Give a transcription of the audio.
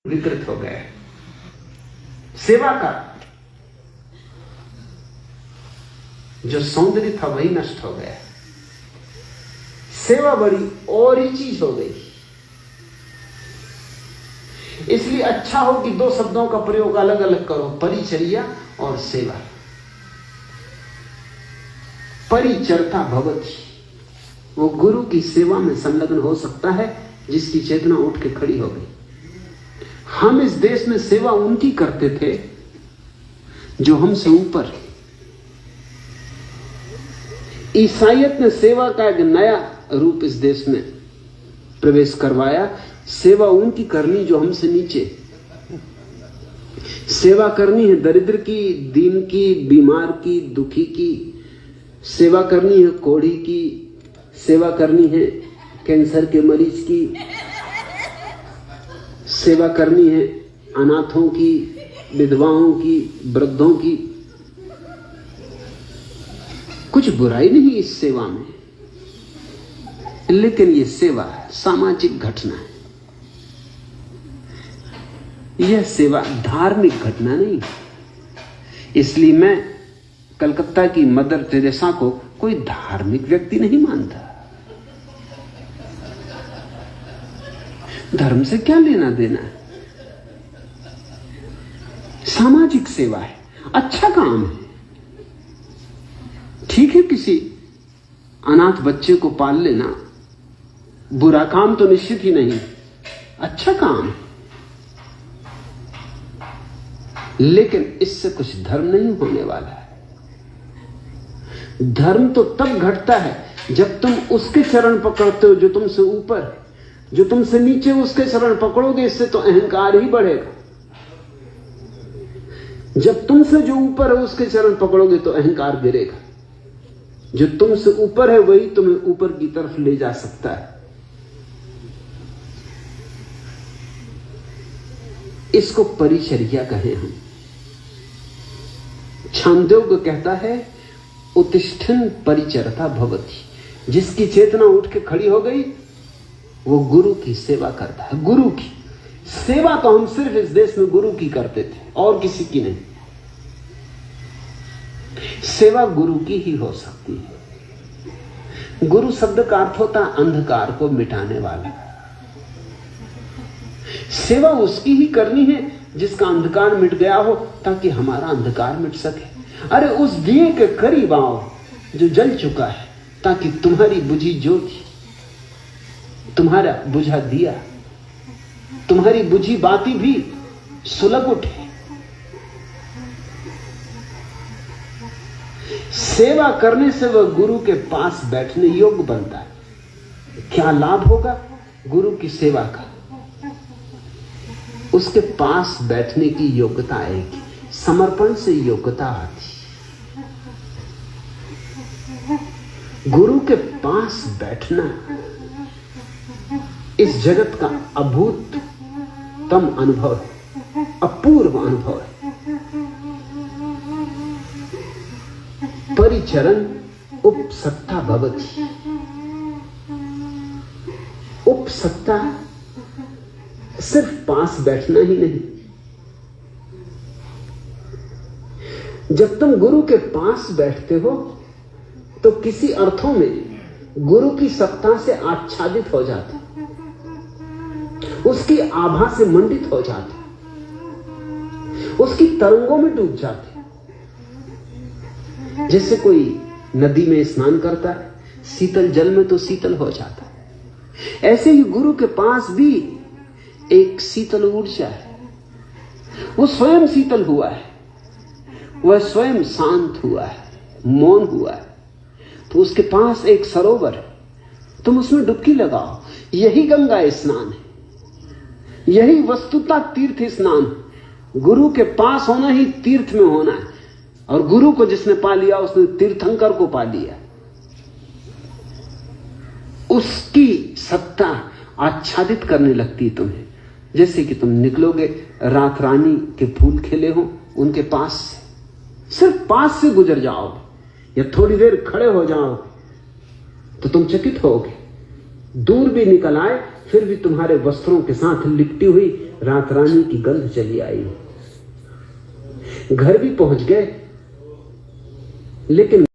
विकृत हो गया। सेवा का जो सौंदर्य था वही नष्ट हो गया। सेवा बड़ी और ही चीज हो गई। इसलिए अच्छा हो कि दो शब्दों का प्रयोग अलग अलग करो, परिचर्या और सेवा। परिचर्ता भवति, वो गुरु की सेवा में संलग्न हो सकता है जिसकी चेतना उठ के खड़ी हो गई। हम इस देश में सेवा उनकी करते थे जो हमसे ऊपर। ईसाइयत ने सेवा का एक नया रूप इस देश में प्रवेश करवाया। सेवा उनकी करनी जो हमसे नीचे। सेवा करनी है दरिद्र की, दीन की, बीमार की, दुखी की। सेवा करनी है कोढ़ी की। सेवा करनी है कैंसर के मरीज की। सेवा करनी है अनाथों की, विधवाओं की, वृद्धों की। कुछ बुराई नहीं इस सेवा में, लेकिन यह सेवा सामाजिक घटना है। यह सेवा धार्मिक घटना नहीं। इसलिए मैं कलकत्ता की मदर टेरेसा को कोई धार्मिक व्यक्ति नहीं मानता। धर्म से क्या लेना देना है? सामाजिक सेवा है, अच्छा काम है। ठीक है, किसी अनाथ बच्चे को पाल लेना बुरा काम तो निश्चित ही नहीं, अच्छा काम है। लेकिन इससे कुछ धर्म नहीं होने वाला है। धर्म तो तब घटता है जब तुम उसके चरण पकड़ते हो जो तुमसे ऊपर है। जो तुमसे नीचे उसके चरण पकड़ोगे, इससे तो अहंकार ही बढ़ेगा। जब तुमसे जो ऊपर है उसके चरण पकड़ोगे तो अहंकार गिरेगा। जो तुमसे ऊपर है वही तुम्हें ऊपर की तरफ ले जा सकता है। इसको परिचर्या कहें हम। छांदोग्य कहता है उत्तिष्ठन् परिचरता भवति। जिसकी चेतना उठ के खड़ी हो गई वो गुरु की सेवा करता है। गुरु की सेवा तो हम सिर्फ इस देश में गुरु की करते थे और किसी की नहीं। सेवा गुरु की ही हो सकती है। गुरु शब्द का अर्थ होता है अंधकार को मिटाने वाला। सेवा उसकी ही करनी है जिसका अंधकार मिट गया हो, ताकि हमारा अंधकार मिट सके। अरे उस दिए के करीब आओ जो जल चुका है, ताकि तुम्हारी बुझी ज्योति, तुम्हारा बुझा दिया, तुम्हारी बुझी बाती भी सुलग उठे। सेवा करने से वह गुरु के पास बैठने योग्य बनता है। क्या लाभ होगा गुरु की सेवा का? उसके पास बैठने की योग्यता आएगी। समर्पण से योग्यता आती। गुरु के पास बैठना इस जगत का अभूततम अनुभव है, अपूर्व अनुभव है। परिचरण उपसत्ता भवति। उपसत्ता सिर्फ पास बैठना ही नहीं। जब तुम गुरु के पास बैठते हो तो किसी अर्थों में गुरु की सत्ता से आच्छादित हो जाते, उसकी आभा से मंडित हो जाते, उसकी तरंगों में डूब जाते। जैसे कोई नदी में स्नान करता है, शीतल जल में तो शीतल हो जाता है। ऐसे ही गुरु के पास भी एक शीतल ऊर्जा है। वो स्वयं शीतल हुआ है, वह स्वयं शांत हुआ है, मौन हुआ है। तो उसके पास एक सरोवर है, तुम उसमें डुबकी लगाओ। यही गंगा स्नान है, यही वस्तुतः तीर्थ स्नान है। गुरु के पास होना ही तीर्थ में होना है। और गुरु को जिसने पा लिया उसने तीर्थंकर को पा लिया। उसकी सत्ता आच्छादित करने लगती है तुम्हें। जैसे कि तुम निकलोगे, रात रानी के फूल खिले हो, उनके पास से सिर्फ पास से गुजर जाओगे या थोड़ी देर खड़े हो जाओगे तो तुम चकित होगे। दूर भी निकल आए फिर भी तुम्हारे वस्त्रों के साथ लिपटी हुई रात रानी की गंध चली आई। घर भी पहुंच गए, लेकिन